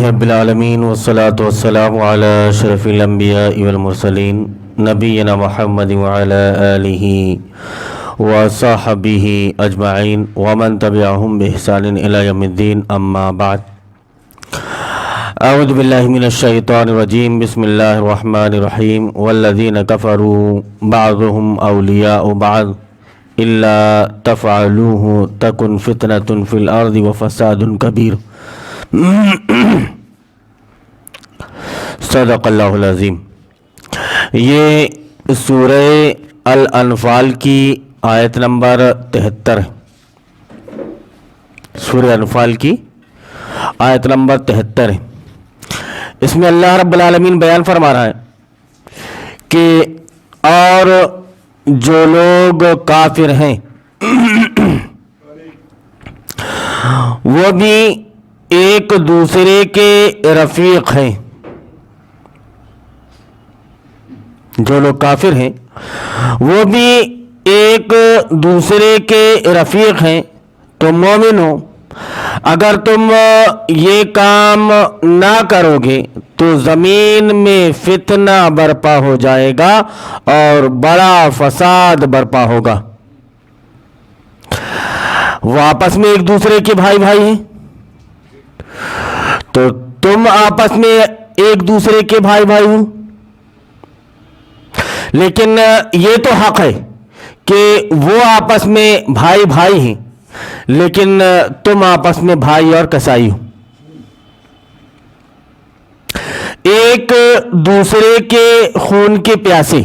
رب العالمین والصلاة والسلام علی اشرف الانبیاء والمرسلین نبینا محمد وعلی آلہ وصحبہ اجمعین ومن تبعہم بإحسان الی یوم الدین اما بعد اعوذ باللہ من الشیطان الرجیم بسم اللہ الرحمن الرحیم والذین کفروا بعضهم اولیاء بعض الا تفعلوه تکن فتنة فی الارض وفساد کبیر صدق اللہ العظیم۔ یہ سورہ الانفال کی آیت نمبر 73 ہے۔ سورہ انفال کی آیت نمبر 73 ہے۔ اس میں اللہ رب العالمین بیان فرما رہا ہے کہ اور جو لوگ کافر ہیں وہ بھی ایک دوسرے کے رفیق ہیں۔ جو لوگ کافر ہیں وہ بھی ایک دوسرے کے رفیق ہیں۔ تو مومنو، اگر تم یہ کام نہ کرو گے تو زمین میں فتنہ برپا ہو جائے گا اور بڑا فساد برپا ہوگا۔ وہ آپس میں ایک دوسرے کے بھائی ہیں، تو تم آپس میں ایک دوسرے کے بھائی ہو، لیکن یہ تو حق ہے کہ وہ آپس میں بھائی ہیں، لیکن تم آپس میں بھائی اور کسائی ہو، ایک دوسرے کے خون کے پیاسے۔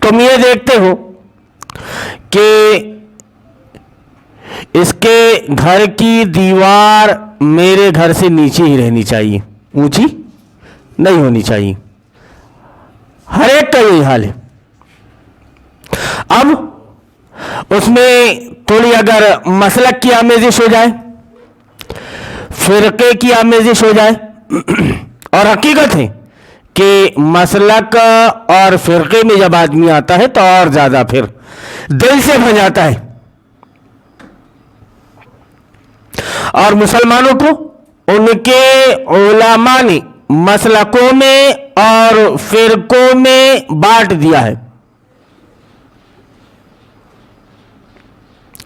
تم یہ دیکھتے ہو کہ اس کے گھر کی دیوار میرے گھر سے نیچے ہی رہنی چاہیے، اونچی نہیں ہونی چاہیے۔ ہر ایک کا یہی حال ہے۔ اب اس میں تھوڑی اگر مسلک کی آمیزش ہو جائے، فرقے کی آمیزش ہو جائے، اور حقیقت ہے کہ مسلک اور فرقے میں جب آدمی آتا ہے تو اور زیادہ پھر دل سے بھر جاتا ہے، اور مسلمانوں کو ان کے علماء نے مسلکوں میں اور فرقوں میں بانٹ دیا ہے۔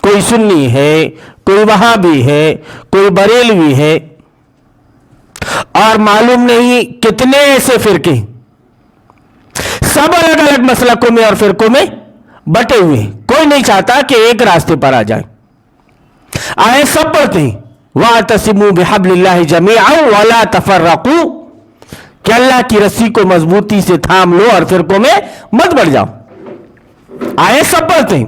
کوئی سنی ہے، کوئی وہابی ہے، کوئی بریلوی ہے، اور معلوم نہیں کتنے ایسے فرقے، سب الگ الگ مسلکوں میں اور فرقوں میں بٹے ہوئے ہیں۔ کوئی نہیں چاہتا کہ ایک راستے پر آ جائے۔ آئے سب پڑھتے ہیں وَاعْتَصِمُوا بِحَبْلِ اللَّهِ جَمِيعًا وَلَا تَفَرَّقُوا، کہ اللہ کی رسی کو مضبوطی سے تھام لو اور فرقوں میں مت بڑھ جاؤ۔ آئے سب پڑھتے ہیں،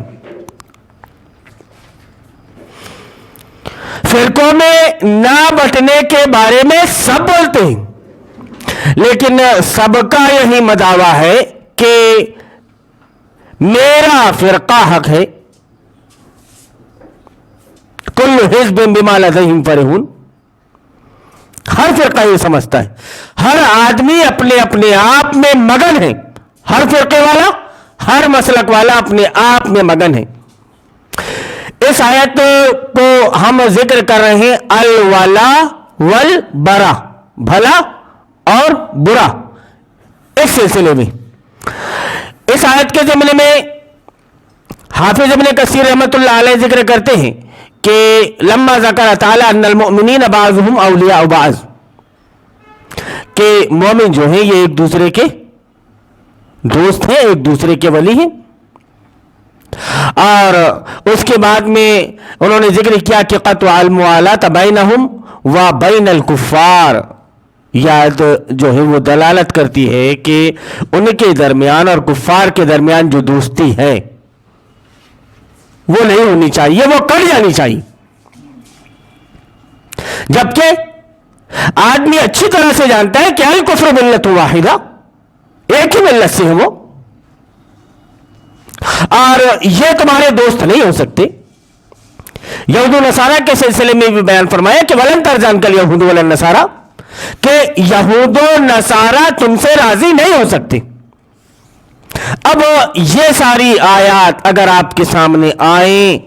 فرقوں میں نہ بٹنے کے بارے میں سب بولتے ہیں، لیکن سب کا یہی مدعویٰ ہے کہ میرا فرقہ حق ہے۔ کل حزب بما لدیہم فرحون، ہر فرقہ یہ سمجھتا ہے، ہر آدمی اپنے اپنے آپ میں مگن ہے، ہر فرقے والا، ہر مسلک والا اپنے آپ میں مگن ہے۔ اس آیت کو ہم ذکر کر رہے ہیں الولا والبرا، بھلا اور برا، اس سلسلے میں۔ اس آیت کے ضمن میں حافظ ابن کثیر رحمۃ اللہ علیہ ذکر کرتے ہیں کہ لما ذکر تعالی ان المؤمنین بعضهم اولیاء بعض، کہ مومن جو ہیں یہ ایک دوسرے کے دوست ہیں، ایک دوسرے کے ولی ہیں۔ اور اس کے بعد میں انہوں نے ذکر کیا کہ قطع الموالات بینہم و بین الکفار، یہ آیت جو ہے وہ دلالت کرتی ہے کہ ان کے درمیان اور کفار کے درمیان جو دوستی ہے وہ نہیں ہونی چاہیے، وہ کٹ جانی چاہیے۔ جبکہ آدمی اچھی طرح سے جانتا ہے کہ الکفر ملت واحدہ، ایک ہی ملت سے ہے وہ، اور یہ تمہارے دوست نہیں ہو سکتے۔ یہود و نصارہ کے سلسلے میں بھی بیان فرمایا کہ ولن ترضی عنک الیہود ولا النصارى، کہ یہود و نصارہ تم سے راضی نہیں ہو سکتے۔ اب یہ ساری آیات اگر آپ کے سامنے آئیں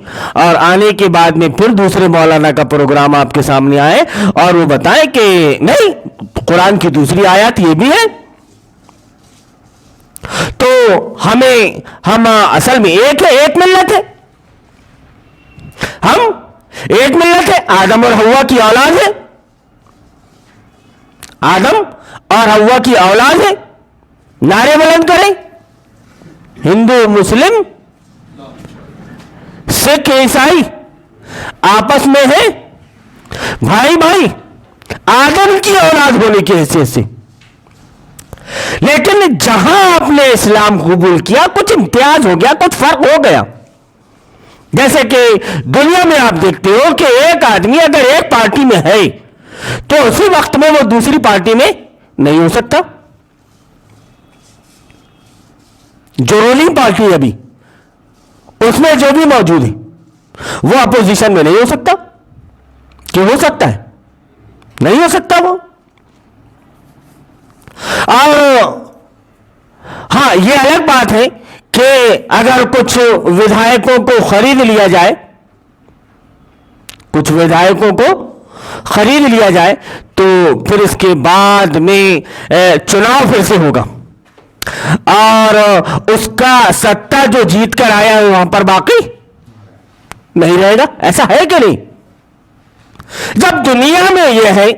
اور آنے کے بعد میں پھر دوسرے مولانا کا پروگرام آپ کے سامنے آئے اور وہ بتائیں کہ نہیں قرآن کی دوسری آیات یہ بھی ہے، تو ہم اصل میں ایک ملت ہے، ہم ایک ملت ہے، آدم اور حوا کی اولاد ہے، آدم اور حوا کی اولاد ہے، نعرے بلند کریں، ہندو مسلم سکھ عیسائی آپس میں ہیں بھائی آدم کی اولاد ہونے کی حیثیت سے، لیکن جہاں آپ نے اسلام قبول کیا کچھ امتیاز ہو گیا، کچھ فرق ہو گیا۔ جیسے کہ دنیا میں آپ دیکھتے ہو کہ ایک آدمی اگر ایک پارٹی میں ہے تو اسی وقت میں وہ دوسری پارٹی میں نہیں ہو سکتا، جو رولنگ پارٹی ہے ابھی اس میں جو بھی موجود ہے وہ اپوزیشن میں نہیں ہو سکتا، کہ ہو سکتا ہے نہیں ہو سکتا وہ۔ اور ہاں یہ الگ بات ہے کہ اگر کچھ ودھائکوں کو خرید لیا جائے، کچھ ودھائکوں کو خرید لیا جائے تو پھر اس کے بعد میں چناؤ پھر سے ہوگا اور اس کا سٹہ جو جیت کر آیا ہے وہاں پر باقی نہیں رہے گا، ایسا ہے کہ نہیں؟ جب دنیا میں یہ ہے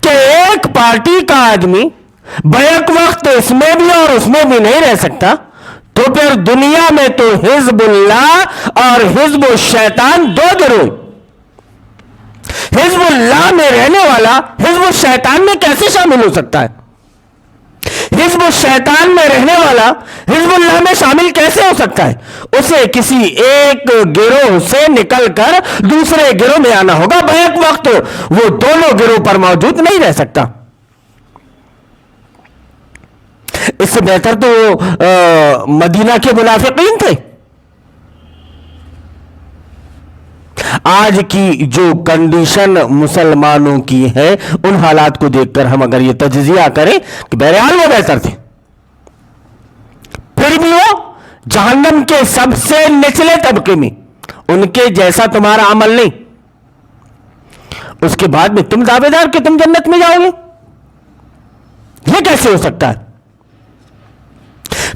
کہ ایک پارٹی کا آدمی بیک وقت اس میں بھی اور اس میں بھی نہیں رہ سکتا، تو پھر دنیا میں تو حزب اللہ اور حزب الشیطان دو گروہ، حزب اللہ میں رہنے والا حزب الشیطان میں کیسے شامل ہو سکتا ہے؟ حزب الشیطان میں رہنے والا حزب اللہ میں شامل کیسے ہو سکتا ہے؟ اسے کسی ایک گروہ سے نکل کر دوسرے گروہ میں آنا ہوگا، بیک وقت وہ دونوں گروہ پر موجود نہیں رہ سکتا۔ اس سے بہتر تو مدینہ کے منافقین تھے۔ آج کی جو کنڈیشن مسلمانوں کی ہے ان حالات کو دیکھ کر ہم اگر یہ تجزیہ کریں کہ بہرحال وہ بہتر تھے، پھر بھی وہ جہنم کے سب سے نچلے طبقے میں، ان کے جیسا تمہارا عمل نہیں، اس کے بعد میں تم دعوے دار کہ تم جنت میں جاؤ گے، یہ کیسے ہو سکتا ہے؟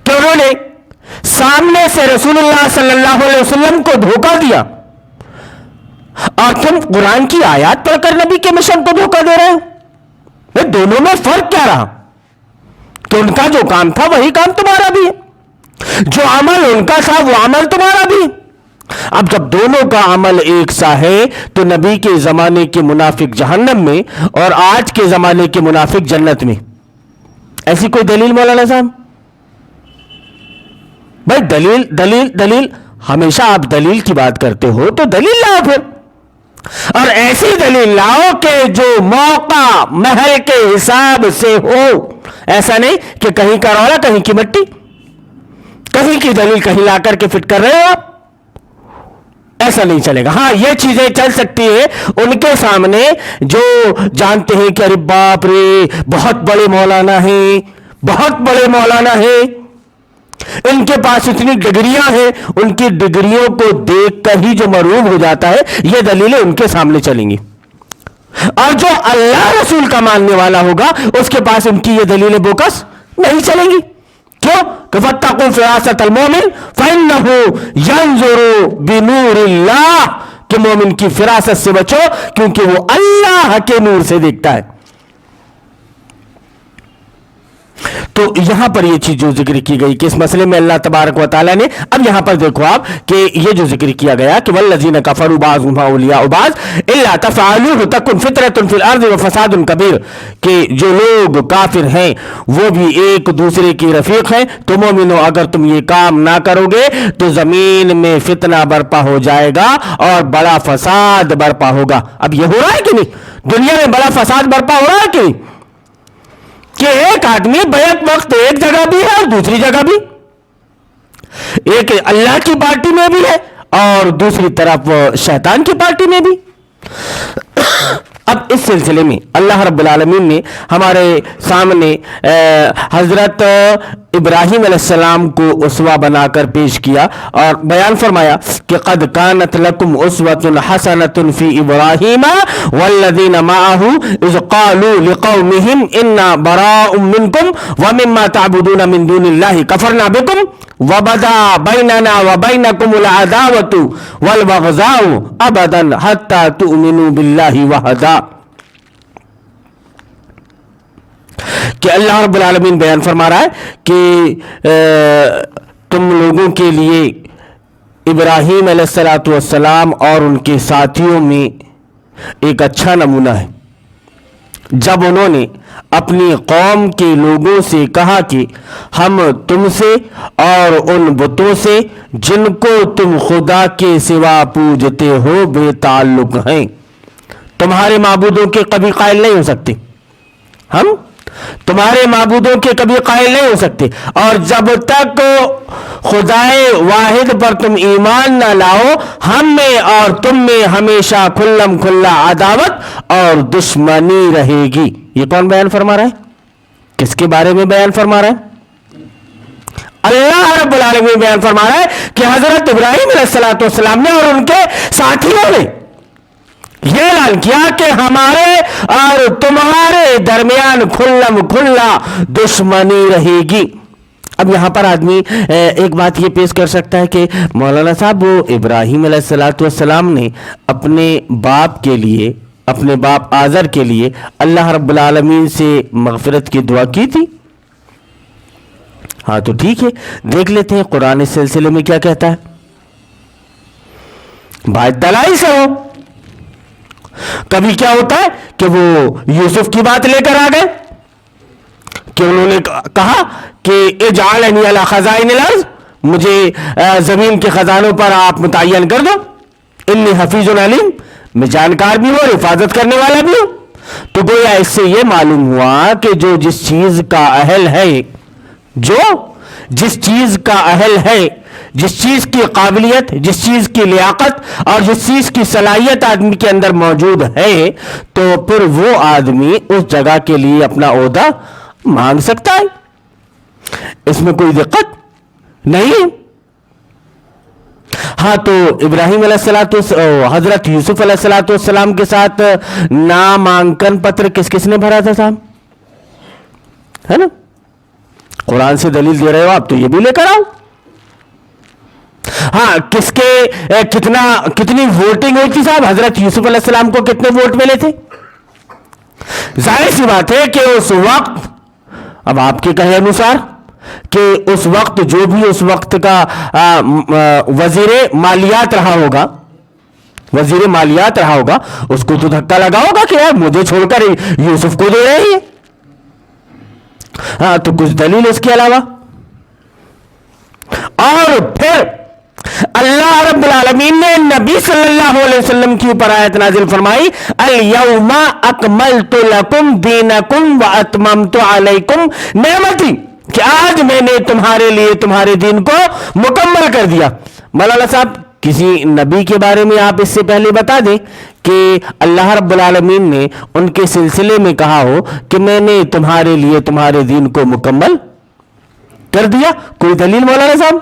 کہ انہوں نے سامنے سے رسول اللہ صلی اللہ علیہ وسلم کو دھوکہ دیا اور تم قرآن کی آیات پڑھ کر نبی کے مشن کو دھوکہ دے رہے ہو۔ دونوں میں فرق کیا رہا؟ کہ ان کا جو کام تھا وہی کام تمہارا بھی ہے، جو عمل ان کا تھا وہ عمل تمہارا بھی ہے۔ اب جب دونوں کا عمل ایک سا ہے تو نبی کے زمانے کے منافق جہنم میں اور آج کے زمانے کے منافق جنت میں، ایسی کوئی دلیل مولانا صاحب؟ بھائی دلیل دلیل دلیل، ہمیشہ آپ دلیل کی بات کرتے ہو تو دلیل لاؤ پھر، اور ایسی دلیل لاؤ کہ جو موقع محل کے حساب سے ہو، ایسا نہیں کہ کہیں کا رولا کہیں کی مٹی، کہیں کی دلیل کہیں لا کر کے فٹ کر رہے ہو آپ، ایسا نہیں چلے گا۔ ہاں یہ چیزیں چل سکتی ہیں ان کے سامنے جو جانتے ہیں کہ ارے باپ رے بہت بڑے مولانا ہیں، بہت بڑے مولانا ہیں، ان کے پاس اتنی ڈگریاں ہیں، ان کی ڈگریوں کو دیکھ کر ہی جو مرعوب ہو جاتا ہے، یہ دلیلیں ان کے سامنے چلیں گی۔ اور جو اللہ رسول کا ماننے والا ہوگا اس کے پاس ان کی یہ دلیلیں بوکس نہیں چلیں گی۔ کیوں کہ وَاتَّقُوا فِرَاسَةَ الْمُؤْمِنِ فَإِنَّهُ يَنظُرُ بِنُورِ اللَّهِ، کہ مومن کی فراست سے بچو کیونکہ وہ اللہ کے نور سے دیکھتا ہے۔ تو یہاں پر یہ چیز جو ذکر کی گئی کہ اس مسئلے میں اللہ تبارک و تعالیٰ نے، اب یہاں پر دیکھو آپ کہ یہ جو ذکر کیا گیا کہ وَالَّذِينَ كَفَرُوا بَعْضُهُمْ أَوْلِيَاءُ بَعْضٍ إِلَّا تَفْعَلُوهُ تَكُنْ فِتْنَةٌ فِي الْأَرْضِ وَفَسَادٌ كَبِيرٌ، کہ جو لوگ کافر ہیں وہ بھی ایک دوسرے کی رفیق ہیں، تو مومنو اگر تم یہ کام نہ کرو گے تو زمین میں فتنہ برپا ہو جائے گا اور بڑا فساد برپا ہوگا۔ اب یہ ہو رہا ہے کہ نہیں؟ دنیا میں بڑا فساد برپا ہو رہا ہے کہ نہیں؟ کہ ایک آدمی بیک وقت ایک جگہ بھی ہے اور دوسری جگہ بھی، ایک اللہ کی پارٹی میں بھی ہے اور دوسری طرف شیطان کی پارٹی میں بھی۔ اب اس سلسلے میں اللہ رب العالمین نے ہمارے سامنے حضرت ابراہیم علیہ السلام کو اسوہ بنا کر پیش کیا اور بیان فرمایا کہ قد کانت لکم اسوۃ حسنۃ فی ابراہیم والذین معہ اذ قالوا لقومہم انا براء منکم ومما تعبدون من دون اللہ کفرنا بکم وبدا بیننا وبینکم العداوۃ والبغضاء ابدا حتی تؤمنوا باللہ وحدا. کہ اللہ رب العالمین بیان فرما رہا ہے کہ تم لوگوں کے لیے ابراہیم علیہ السلام اور ان کے ساتھیوں میں ایک اچھا نمونہ ہے. جب انہوں نے اپنی قوم کے لوگوں سے کہا کہ ہم تم سے اور ان بتوں سے جن کو تم خدا کے سوا پوجتے ہو بے تعلق ہیں، تمہارے معبودوں کے کبھی قائل نہیں ہو سکتے، ہم تمہارے معبودوں کے کبھی قائل نہیں ہو سکتے، اور جب تک خدائے واحد پر تم ایمان نہ لاؤ ہم میں اور تم میں ہمیشہ کھلم کھلا عداوت اور دشمنی رہے گی. یہ کون بیان فرما رہا ہے؟ کس کے بارے میں بیان فرما رہا ہے؟ اللہ رب العالمین بیان فرما رہا ہے کہ حضرت ابراہیم علیہ السلام نے اور ان کے ساتھیوں نے یہ اعلان کیا کہ ہمارے اور تمہارے درمیان کھلم کھلا دشمنی رہے گی. اب یہاں پر آدمی ایک بات یہ پیش کر سکتا ہے کہ مولانا صاحب وہ ابراہیم علیہ السلام نے اپنے باپ کے لیے، اپنے باپ آزر کے لیے اللہ رب العالمین سے مغفرت کی دعا کی تھی. ہاں تو ٹھیک ہے، دیکھ لیتے ہیں قرآن اس سلسلے میں کیا کہتا ہے. بات دلائی سے ہو. کبھی کیا ہوتا ہے کہ وہ یوسف کی بات لے کر آ گئے کہ انہوں نے کہا کہ اجعلنی علی خزائن الارض، مجھے زمین کے خزانوں پر آپ متعین کر دو، انی حفیظ علیم، میں جانکار بھی ہوں اور حفاظت کرنے والا بھی ہوں. تو گویا اس سے یہ معلوم ہوا کہ جو جس چیز کا اہل ہے، جو جس چیز کا اہل ہے، جس چیز کی قابلیت، جس چیز کی لیاقت اور جس چیز کی صلاحیت آدمی کے اندر موجود ہے، تو پھر وہ آدمی اس جگہ کے لیے اپنا عہدہ مانگ سکتا ہے. اس میں کوئی دقت نہیں. ہاں تو ابراہیم علیہ حضرت یوسف علیہ السلام کے ساتھ نامانکن پتر کس کس نے بھرا تھا صاحب؟ ہے نا؟ قرآن سے دلیل دے رہے ہو آپ تو یہ بھی لے کر آؤ. ہاں کس کے کتنی ووٹنگ ہوئی تھی صاحب؟ حضرت یوسف علیہ السلام کو کتنے ووٹ ملے تھے؟ ظاہر سی بات ہے کہ اس وقت، اب آپ کے کہے انوسار، کہ اس وقت جو بھی اس وقت کا وزیر مالیات رہا ہوگا، وزیر مالیات رہا ہوگا، اس کو تو دھکا لگا ہوگا کہ یار مجھے چھوڑ کر یوسف کو دے رہے ہیں. ہاں تو کچھ دلیل اس کے علاوہ. اور پھر اللہ رب العالمین نے نبی صلی اللہ علیہ وسلم کی اوپر آیت نازل فرمائی، الیوم اکملت لکم دینکم واتممت علیکم نعمتی، کہ آج میں نے تمہارے لیے تمہارے دین کو مکمل کر دیا. مولانا صاحب کسی نبی کے بارے میں آپ اس سے پہلے بتا دیں کہ اللہ رب العالمین نے ان کے سلسلے میں کہا ہو کہ میں نے تمہارے لیے تمہارے دین کو مکمل کر دیا. کوئی دلیل مولانا صاحب؟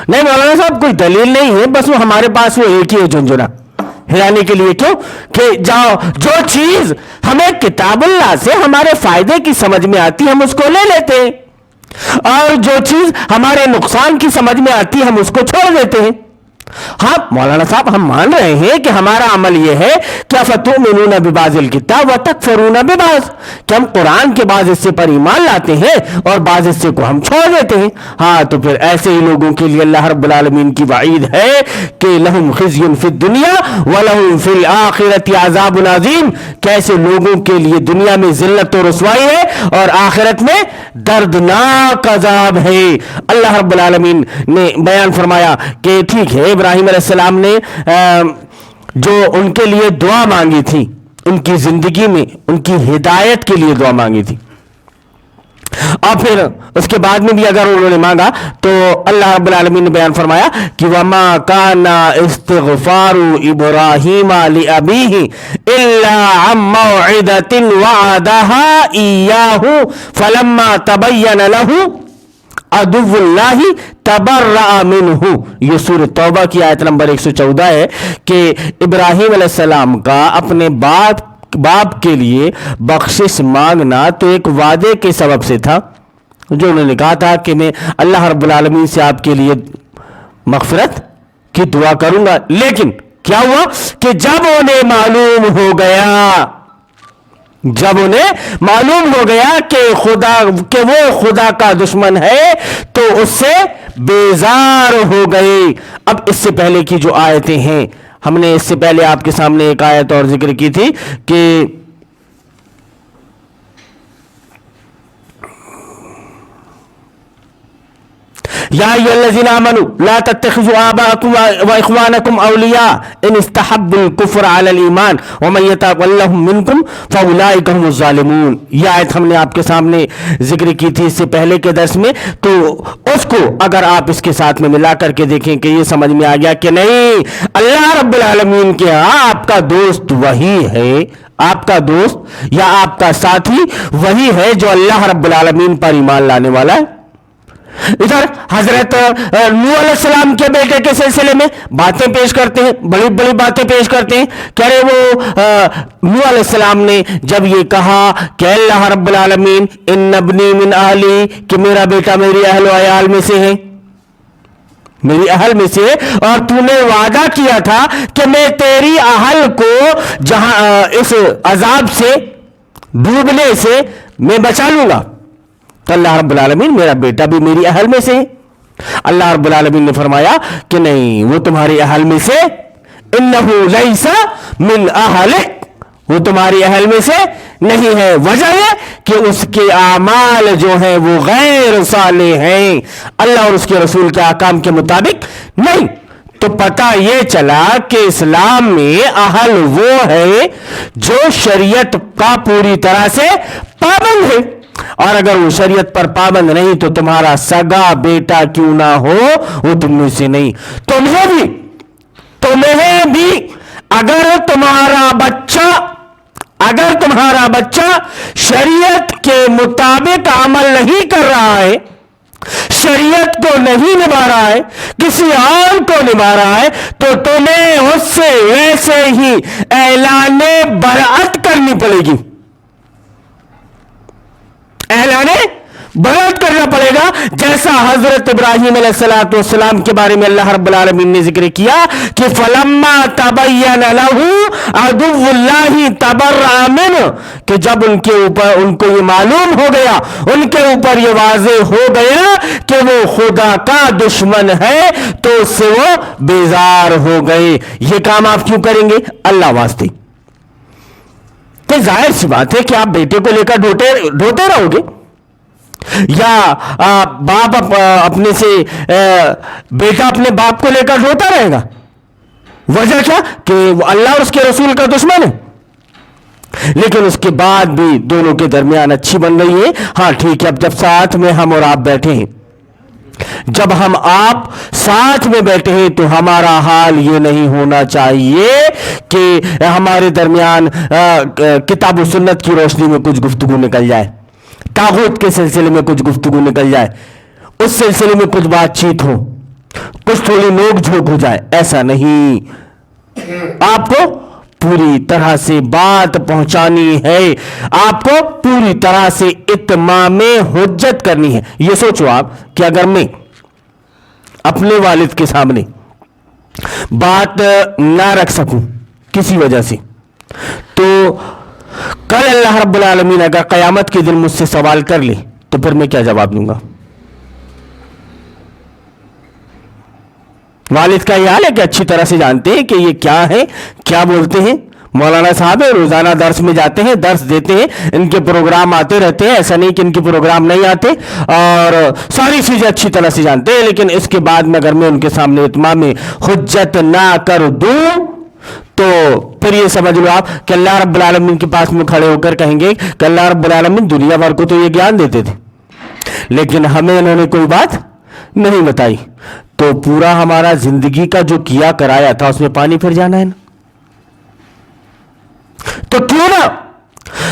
نہیں مولانا صاحب کوئی دلیل نہیں ہے، بس وہ ہمارے پاس وہ ایک ہی ہے جھنجھنا ہلانے کے لیے. کیوں کہ جاؤ جو چیز ہمیں کتاب اللہ سے ہمارے فائدے کی سمجھ میں آتی ہم اس کو لے لیتے ہیں، اور جو چیز ہمارے نقصان کی سمجھ میں آتی ہم اس کو چھوڑ دیتے ہیں. ہاں مولانا صاحب ہم مان رہے ہیں کہ ہمارا عمل یہ ہے کہ فتؤمنون ببعض الکتاب وتکفرون ببعض، کہ ہم قرآن کے بعض حصے پر ایمان لاتے ہیں اور بعض حصے کو ہم چھوڑ دیتے ہیں. ہاں تو پھر ایسے ہی لوگوں کے لیے اللہ رب العالمین کی وعید ہے کہ لہم خزی فی الدنیا ولہم فی الآخرۃ عذاب عظیم، کہ ایسے لوگوں کے لیے دنیا میں ذلت و رسوائی ہے اور آخرت میں دردناک عذاب ہے. اللہ رب العالمین نے بیان فرمایا کہ ٹھیک ہے ابراہیم علیہ السلام نے جو ان کے لیے دعا مانگی تھی، ان کی زندگی میں ان کی ہدایت کے لیے دعا مانگی تھی، اور پھر اس کے بعد میں بھی اگر انہوں نے مانگا تو اللہ رب العالمین نے بیان فرمایا کہ وما کان استغفار ابراہیم لابیہ الا عن موعدۃ وعدها ایاہ فلما تبین لہ عدو اللہ تبرأ منہ. یہ سورۃ توبہ کی آیت نمبر 114 ہے کہ ابراہیم علیہ السلام کا اپنے باپ کے لیے بخشش مانگنا تو ایک وعدے کے سبب سے تھا، جو انہوں نے کہا تھا کہ میں اللہ رب العالمین سے آپ کے لیے مغفرت کی دعا کروں گا. لیکن کیا ہوا کہ جب انہیں معلوم ہو گیا کہ وہ خدا کا دشمن ہے تو اس سے بیزار ہو گئے. اب اس سے پہلے کی جو آیتیں ہیں، ہم نے اس سے پہلے آپ کے سامنے ایک آیت اور ذکر کی تھی کہ یا ایھا الذین آمنوا لا تتخذوا آباءکم واخوانکم اولیاء ان استحبوا الکفر علی الایمان ومن یتولہم منکم فاولئک هم الظالمون. یہ آیت ہم نے آپ کے سامنے ذکر کی تھی اس سے پہلے کے درس میں، تو اس کو اگر آپ اس کے ساتھ میں ملا کر کے دیکھیں کہ یہ سمجھ میں آ گیا کہ نہیں، اللہ رب العالمین کے ہاں آپ کا دوست وہی ہے، آپ کا دوست یا آپ کا ساتھی وہی ہے جو اللہ رب العالمین پر ایمان لانے والا ہے. ادھر حضرت نوح علیہ السلام کے بیٹے کے سلسلے میں باتیں پیش کرتے ہیں، بڑی بڑی باتیں پیش کرتے ہیں. کہہ رہے وہ نوح علیہ السلام نے جب یہ کہا کہ اللہ رب العالمین ان ابنی من اہلی، کہ میرا بیٹا میری اہل و عیال میں سے ہے، میری اہل میں سے، اور تو نے وعدہ کیا تھا کہ میں تیری اہل کو جہاں اس عذاب سے، ڈوبنے سے میں بچا لوں گا. تو اللہ رب العالمین میرا بیٹا بھی میری اہل میں سے ہے. اللہ رب العالمین نے فرمایا کہ نہیں، وہ تمہاری اہل میں سے، انہ لیس من اہلک، وہ تمہاری اہل میں سے نہیں ہے. وجہ ہے کہ اس کے اعمال جو ہیں وہ غیر صالح ہیں، اللہ اور اس کے رسول کے احکام کے مطابق نہیں. تو پتہ یہ چلا کہ اسلام میں اہل وہ ہے جو شریعت کا پوری طرح سے پابند ہے، اور اگر وہ شریعت پر پابند نہیں تو تمہارا سگا بیٹا کیوں نہ ہو وہ تم میں سے نہیں. تمہیں بھی اگر تمہارا بچہ شریعت کے مطابق عمل نہیں کر رہا ہے، شریعت کو نہیں نبھا رہا ہے، کسی اور کو نبھا رہا ہے، تو تمہیں اس سے ویسے ہی اعلان برأت کرنی پڑے گی، اعلان برأت کرنا پڑے گا. جیسا حضرت ابراہیم علیہ السلام کے بارے میں اللہ رب العالمین نے ذکر کیا کہ فلما تبین لہ عدو اللہ تبرأ منہ، کہ جب ان کو یہ معلوم ہو گیا، ان کے اوپر یہ واضح ہو گیا کہ وہ خدا کا دشمن ہے، تو اس سے وہ بیزار ہو گئے. یہ کام آپ کیوں کریں گے؟ اللہ واسطے. تو ظاہر سی بات ہے کہ آپ بیٹے کو لے کر ڈھوتے رہو گے، یا باپ اپنے سے بیٹا اپنے باپ کو لے کر ڈھوتا رہے گا. وجہ کیا؟ کہ وہ اللہ اور اس کے رسول کا دشمن ہے. لیکن اس کے بعد بھی دونوں کے درمیان اچھی بن رہی ہے. ہاں ٹھیک ہے، اب جب ساتھ میں ہم اور آپ بیٹھے ہیں، جب ہم آپ ساتھ میں بیٹھے ہیں تو ہمارا حال یہ نہیں ہونا چاہیے کہ ہمارے درمیان کتاب و سنت کی روشنی میں کچھ گفتگو نکل جائے، طاغوت کے سلسلے میں کچھ گفتگو نکل جائے، اس سلسلے میں کچھ بات چیت ہو، کچھ تھوڑی نوک جھوک ہو جائے. ایسا نہیں، آپ کو پوری طرح سے بات پہنچانی ہے، آپ کو پوری طرح سے اتمام حجت کرنی ہے. یہ سوچو آپ کہ اگر میں اپنے والد کے سامنے بات نہ رکھ سکوں کسی وجہ سے، تو کل اللہ رب العالمین اگر قیامت کے دن مجھ سے سوال کر لے تو پھر میں کیا جواب دوں گا؟ والد کا یہ حال ہے کہ اچھی طرح سے جانتے ہیں کہ یہ کیا ہے، کیا بولتے ہیں. مولانا صاحب روزانہ درس میں جاتے ہیں، درس دیتے ہیں، ان کے پروگرام آتے رہتے ہیں، ایسا نہیں کہ ان کے پروگرام نہیں آتے، اور ساری چیزیں اچھی طرح سے جانتے ہیں. لیکن اس کے بعد میں اگر میں ان کے سامنے اتمام حجت نہ کر دوں تو پھر یہ سمجھ لو آپ کہ اللہ رب العالمین کے پاس میں کھڑے ہو کر کہیں گے کہ اللہ رب العالمین دنیا بھر کو تو یہ گیان دیتے تھے، لیکن ہمیں انہوں نے کوئی بات نہیں بتائی. تو پورا ہمارا زندگی کا جو کیا کرایا تھا اس میں پانی پھر جانا ہے نا. تو کیوں نہ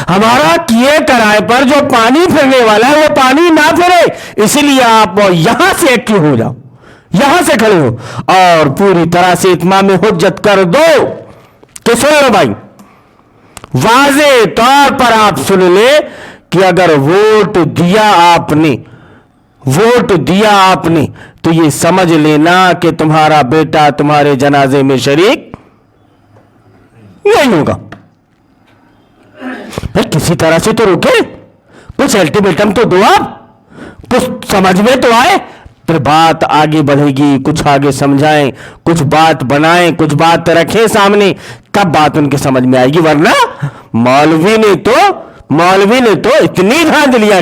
ہمارا کیے کرائے پر جو پانی پھرنے والا ہے وہ پانی نہ پھرے. اسی لیے آپ یہاں سے ایکٹیو ہو جاؤ, یہاں سے کھڑے ہو اور پوری طرح سے اتمام حجت کر دو. تو سن لو بھائی, واضح طور پر آپ سن لے کہ اگر ووٹ دیا آپ نے تو یہ سمجھ لینا کہ تمہارا بیٹا تمہارے جنازے میں شریک نہیں ہوگا. کسی طرح سے تو روکے, کچھ الٹیمیٹم تو دو, آپ کچھ سمجھ میں تو آئے, پھر بات آگے بڑھے گی. کچھ آگے سمجھائیں, کچھ بات بنائیں, کچھ بات رکھیں سامنے, کب بات ان کے سمجھ میں آئے گی. ورنہ مولوی نے تو اتنی دھاندلیاں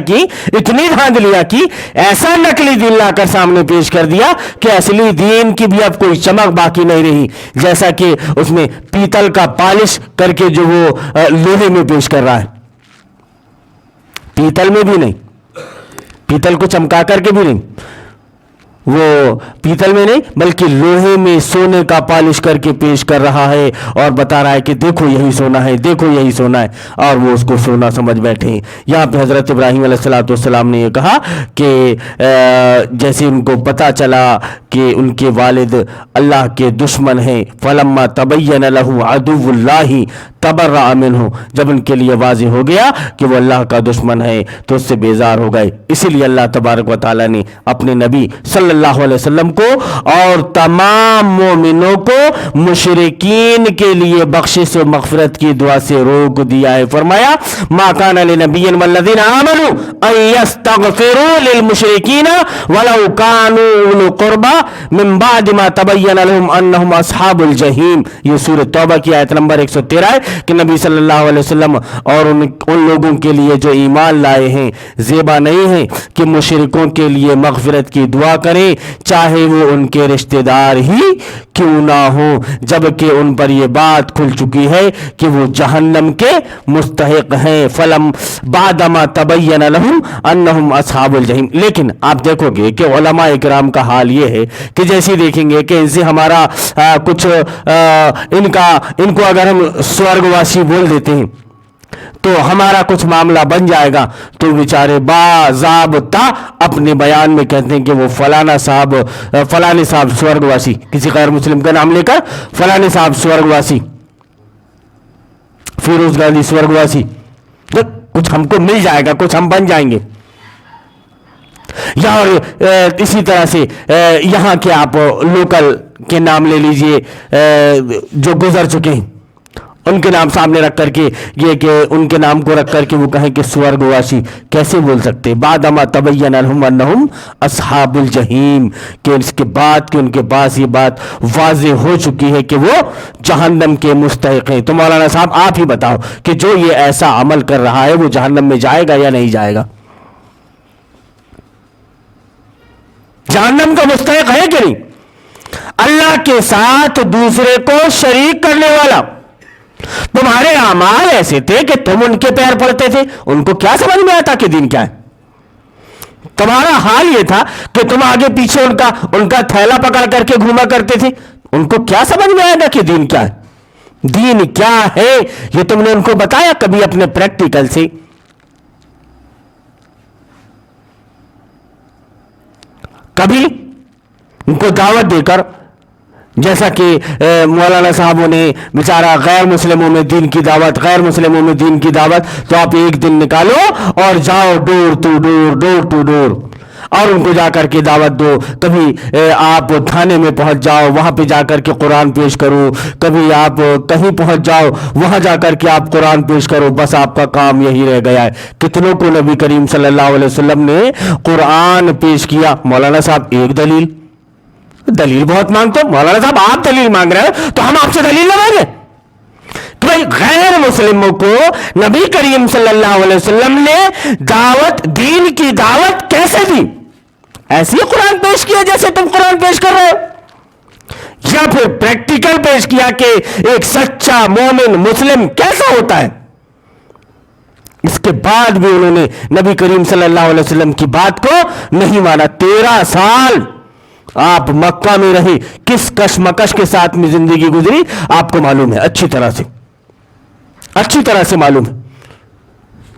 کی, ایسا نقلی دین لا کر سامنے پیش کر دیا کہ اصلی دین کی بھی اب کوئی چمک باقی نہیں رہی. جیسا کہ اس میں پیتل کا پالش کر کے جو وہ لوہے میں پیش کر رہا ہے, پیتل میں بھی نہیں, پیتل کو چمکا کر کے بھی نہیں, وہ پیتل میں نہیں بلکہ لوہے میں سونے کا پالش کر کے پیش کر رہا ہے اور بتا رہا ہے کہ دیکھو یہی سونا ہے, دیکھو یہی سونا ہے, اور وہ اس کو سونا سمجھ بیٹھے ہیں. یہاں پہ حضرت ابراہیم علیہ السلام نے یہ کہا کہ جیسے ان کو پتا چلا کہ ان کے والد اللہ کے دشمن ہیں, فلما تبین له عدو اللہ تبرأ منہ, جب ان کے لیے واضح ہو گیا کہ وہ اللہ کا دشمن ہے تو اس سے بیزار ہو گئے. اسی لیے اللہ تبارک و تعالیٰ نے اپنے نبی صلی اللہ علیہ وسلم کو اور تمام مومنوں کو مشرکین کے لیے بخشش و مغفرت کی دعا سے روک دیا ہے. فرمایا ما کان لنبی والذین آمنوا ان یستغفروا للمشرکین ولو کانوا اولی قربی من بعد ما تبین لهم انہم اصحاب الجحیم. یہ سورۃ توبہ کی آیت نمبر 113 ہے کہ نبی صلی اللہ علیہ وسلم اور ان لوگوں کے لیے جو ایمان لائے ہیں زیبا نہیں ہے کہ مشرکوں کے لیے مغفرت کی دعا کریں چاہے وہ ان کے رشتہ دار ہی کیوں نہ ہو, جبکہ ان پر یہ بات کھل چکی ہے کہ وہ جہنم کے مستحق ہیں. فلم بعدما تبین لهم انہم اصحاب الجحیم. لیکن آپ دیکھو گے کہ علماء اکرام کا حال یہ ہے کہ جیسے دیکھیں گے کہ ان سے ہمارا کچھ ان کو اگر ہم سورگواسی بول دیتے ہیں تو ہمارا کچھ معاملہ بن جائے گا, تو بیچارے باضابطہ اپنے بیان میں کہتے ہیں کہ وہ فلانا صاحب سورگواسی, کسی غیر مسلم کا نام لے کر فلانے صاحب سورگواسی, فیروز گاندھی سورگواسی, کچھ ہم کو مل جائے گا, کچھ ہم بن جائیں گے. یا اسی طرح سے یہاں کے آپ لوکل کے نام لے لیجئے جو گزر چکے ہیں, ان کے نام سامنے رکھ کر کے یہ کہ ان کے نام کو رکھ کر کے وہ کہیں کہ سورگواسی, کیسے بول سکتے بعد ما تبین لهم انہم اصحاب الجحیم, کہ اس کے بعد کہ ان کے پاس یہ بات واضح ہو چکی ہے کہ وہ جہنم کے مستحق ہیں. تو مولانا صاحب آپ ہی بتاؤ کہ جو یہ ایسا عمل کر رہا ہے وہ جہنم میں جائے گا یا نہیں جائے گا؟ جہنم کا مستحق ہے کہ نہیں؟ اللہ کے ساتھ دوسرے کو شریک کرنے والا. تمہارے اعمال ایسے تھے کہ تم ان کے پیر پڑتے تھے, ان کو کیا سمجھ میں آتا کہ دین کیا ہے؟ تمہارا حال یہ تھا کہ تم آگے پیچھے ان کا تھیلا پکڑ کر کے گھوما کرتے تھے, ان کو کیا سمجھ میں آئے گا کہ دین کیا ہے؟ دین کیا ہے یہ تم نے ان کو بتایا کبھی اپنے پریکٹیکل سے؟ کبھی ان کو دعوت دے کر, جیسا کہ مولانا صاحبوں نے بیچارہ غیر مسلموں میں دین کی دعوت, تو آپ ایک دن نکالو اور جاؤ ڈور ٹو ڈور اور ان کو جا کر کے دعوت دو. کبھی آپ تھانے میں پہنچ جاؤ, وہاں پہ جا کر کے قرآن پیش کرو, کبھی آپ کہیں پہنچ جاؤ وہاں جا کر کے آپ قرآن پیش کرو. بس آپ کا کام یہی رہ گیا ہے. کتنوں کو نبی کریم صلی اللہ علیہ وسلم نے قرآن پیش کیا. مولانا صاحب ایک دلیل بہت مانگتے ہو. مولانا صاحب آپ دلیل مانگ رہے ہو تو ہم آپ سے دلیل نہ مانگے. تو بھائی غیر مسلموں کو نبی کریم صلی اللہ علیہ وسلم نے دین کی دعوت کیسے دی؟ ایسی قرآن پیش کیا جیسے تم قرآن پیش کر رہے ہو, یا پھر پریکٹیکل پیش کیا کہ ایک سچا مومن مسلم کیسا ہوتا ہے؟ اس کے بعد بھی انہوں نے نبی کریم صلی اللہ علیہ وسلم کی بات کو نہیں مانا. 13 سال آپ مکہ میں رہے, کس کشمکش کے ساتھ میں زندگی گزری آپ کو معلوم ہے, اچھی طرح سے معلوم ہے.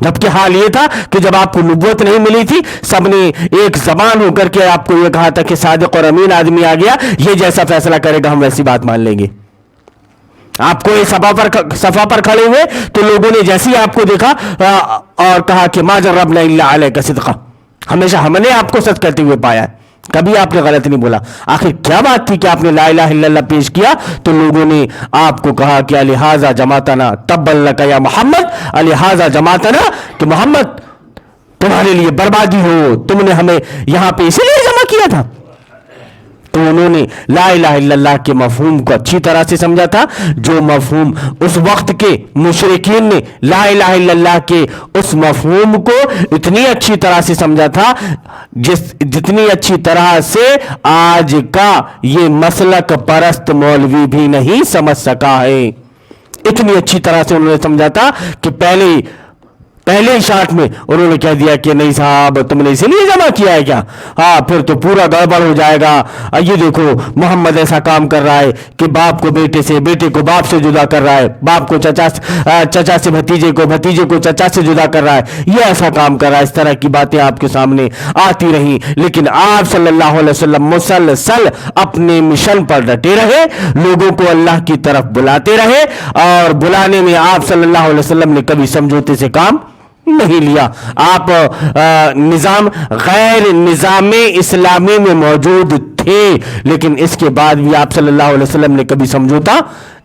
جبکہ حال یہ تھا کہ جب آپ کو نبوت نہیں ملی تھی, سب نے ایک زبان ہو کر کے آپ کو یہ کہا تھا کہ صادق اور امین آدمی آ گیا, یہ جیسا فیصلہ کرے گا ہم ویسی بات مان لیں گے. آپ کو صفا پر کھڑے ہوئے تو لوگوں نے جیسے ہی آپ کو دیکھا اور کہا کہ ما جربنا الا علیک صدقہ, ہمیشہ ہم نے آپ کو سچ کرتے ہوئے پایا ہے, کبھی آپ نے غلط نہیں بولا. آخر کیا بات تھی کہ آپ نے لا الہ الا اللہ پیش کیا تو لوگوں نے آپ کو کہا کہ لہذا جماعتنا تبا لک یا محمد, لہذا جماعتنا کہ محمد تمہارے لیے بربادی ہو, تم نے ہمیں یہاں پہ اسی لیے جمع کیا تھا. تو انہوں نے لا الہ الا اللہ کے مفہوم کو اچھی طرح سے سمجھا تھا, جو مفہوم اس وقت کے مشرکین نے لا الہ الا اللہ کے اس مفہوم کو اتنی اچھی طرح سے سمجھا تھا جتنی اچھی طرح سے آج کا یہ مسلک پرست مولوی بھی نہیں سمجھ سکا ہے. اتنی اچھی طرح سے انہوں نے سمجھا تھا کہ پہلے شاٹ میں انہوں نے کہہ دیا کہ نہیں صاحب تم نے اسی لیے جمع کیا ہے کیا, ہاں پھر تو پورا گڑبڑ ہو جائے گا. یہ دیکھو محمد ایسا کام کر رہا ہے کہ باپ کو بیٹے سے, بیٹے کو باپ سے جدا کر رہا ہے, باپ کو چچا سے بھتیجے کو, بھتیجے کو چچا سے جدا کر رہا ہے, یہ ایسا کام کر رہا ہے. اس طرح کی باتیں آپ کے سامنے آتی رہیں, لیکن آپ صلی اللہ علیہ وسلم مسلسل اپنے مشن پر ڈٹے رہے, لوگوں کو اللہ کی طرف بلاتے رہے, اور بلانے میں آپ صلی اللہ علیہ وسلم نے کبھی سمجھوتے سے کام نہیں لیا. آپ غیر نظام اسلامی میں موجود تھے, لیکن اس کے بعد بھی آپ صلی اللہ علیہ وسلم نے کبھی سمجھوتا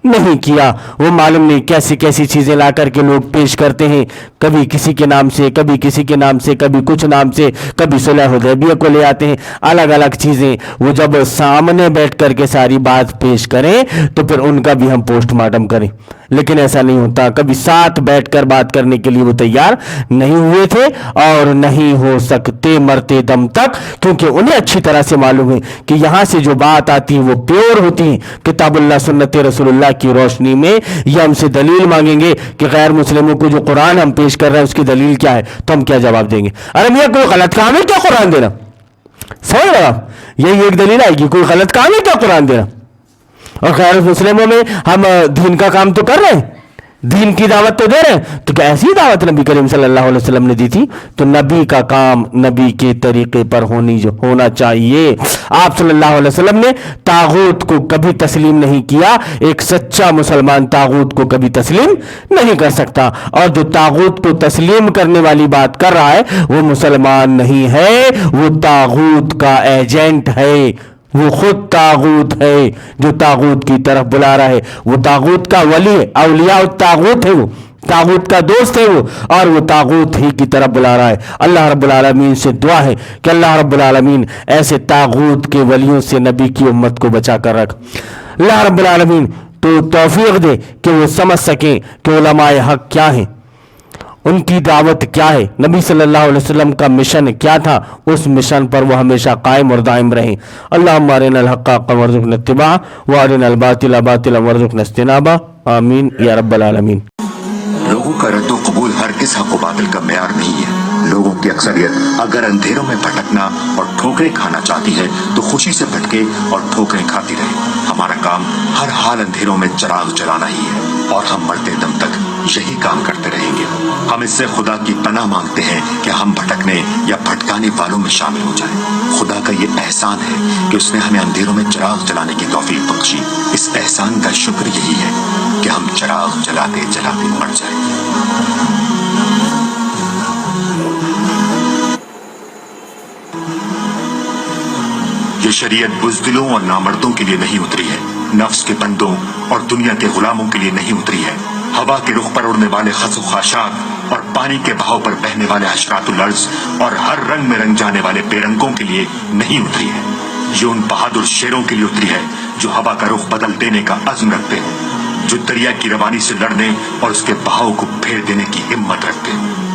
نہیں کیا. وہ معلوم نہیں کیسی کیسی چیزیں لا کر کے لوگ پیش کرتے ہیں, کبھی کسی کے نام سے, کبھی کسی کے نام سے, کبھی کچھ نام سے, کبھی صلح حدیبیہ کو لے آتے ہیں, الگ الگ چیزیں. وہ جب سامنے بیٹھ کر کے ساری بات پیش کریں تو پھر ان کا بھی ہم پوسٹ مارٹم کریں, لیکن ایسا نہیں ہوتا. کبھی ساتھ بیٹھ کر بات کرنے کے لیے وہ تیار نہیں ہوئے تھے اور نہیں ہو سکتے مرتے دم تک, کیونکہ انہیں اچھی طرح سے معلوم ہے کہ یہاں سے جو بات آتی ہے وہ پیور ہوتی ہے کتاب اللہ سنت رسول اللہ کی روشنی میں. یہ ہم سے دلیل مانگیں گے کہ غیر مسلموں کو جو قرآن ہم پیش کر رہے ہیں اس کی دلیل کیا ہے, تو ہم کیا جواب دیں گے؟ ارے میاں کوئی غلط کام ہے کیا قرآن دینا؟ سمجھ رہا, یہی ایک دلیل آئے گی, کوئی غلط کام ہے کیا قرآن دینا؟ اور غیر مسلموں میں ہم دین کا کام تو کر رہے ہیں, دین کی دعوت تو دے رہے ہیں, تو کیا ایسی دعوت نبی کریم صلی اللہ علیہ وسلم نے دی تھی؟ تو نبی کا کام نبی کے طریقے پر ہونا چاہیے. آپ صلی اللہ علیہ وسلم نے طاغوت کو کبھی تسلیم نہیں کیا. ایک سچا مسلمان طاغوت کو کبھی تسلیم نہیں کر سکتا, اور جو طاغوت کو تسلیم کرنے والی بات کر رہا ہے وہ مسلمان نہیں ہے, وہ طاغوت کا ایجنٹ ہے, وہ خود طاغوت ہے جو طاغوت کی طرف بلا رہا ہے. وہ طاغوت کا ولی ہے, اولیاء الطاغوت ہے, وہ طاغوت کا دوست ہے وہ, اور وہ طاغوت ہی کی طرف بلا رہا ہے. اللہ رب العالمین سے دعا ہے کہ اللہ رب العالمین ایسے طاغوت کے ولیوں سے نبی کی امت کو بچا کر رکھ. اللہ رب العالمین تو توفیق دے کہ وہ سمجھ سکیں کہ علماء حق کیا ہیں, ان کی دعوت کیا ہے, نبی صلی اللہ علیہ وسلم کا مشن کیا تھا, اس مشن پر وہ ہمیشہ قائم اور دائم رہیں. اللہم ارنا الحق حقا وارزقنا اتباعہ وارنا الباطل باطلا وارزقنا اجتنابہ, آمین یا رب العالمین. لوگوں کا رد و قبول ہرگز حق و باطل کا معیار نہیں ہے. لوگوں کی اکثریت اگر اندھیروں میں بھٹکنا اور ٹھوکریں کھانا چاہتی ہے تو خوشی سے بھٹکے اور ٹھوکریں کھاتی رہے. ہمارا کام ہر حال اندھیروں میں چراغ جلانا ہی ہے, اور ہم مرتے دم تک یہی کام کرتے رہیں گے. ہم اس سے خدا کی پناہ مانگتے ہیں کہ ہم بھٹکنے یا بھٹکانے والوں میں شامل ہو جائیں. خدا کا یہ احسان ہے کہ اس نے ہمیں اندھیروں میں چراغ جلانے کی توفیق بخشی. اس احسان کا شکر یہی ہے کہ ہم چراغ جلاتے جلاتے مر جائیں. یہ شریعت بزدلوں اور نامردوں کے لیے نہیں اتری ہے, نفس کے بندوں اور دنیا کے غلاموں کے لیے نہیں اتری ہے. ہوا کے رخ پر اڑنے والے خس و خاشاک اور پانی کے بہاؤ پر بہنے والے حشرات الارض اور ہر رنگ میں رنگ جانے والے بے رنگوں کے لیے نہیں اتری ہے. یہ ان بہادر شیروں کے لیے اتری ہے جو ہوا کا رخ بدل دینے کا عزم رکھتے ہیں, جو دریا کی روانی سے لڑنے اور اس کے بہاؤ کو پھیر دینے کی ہمت رکھتے ہیں.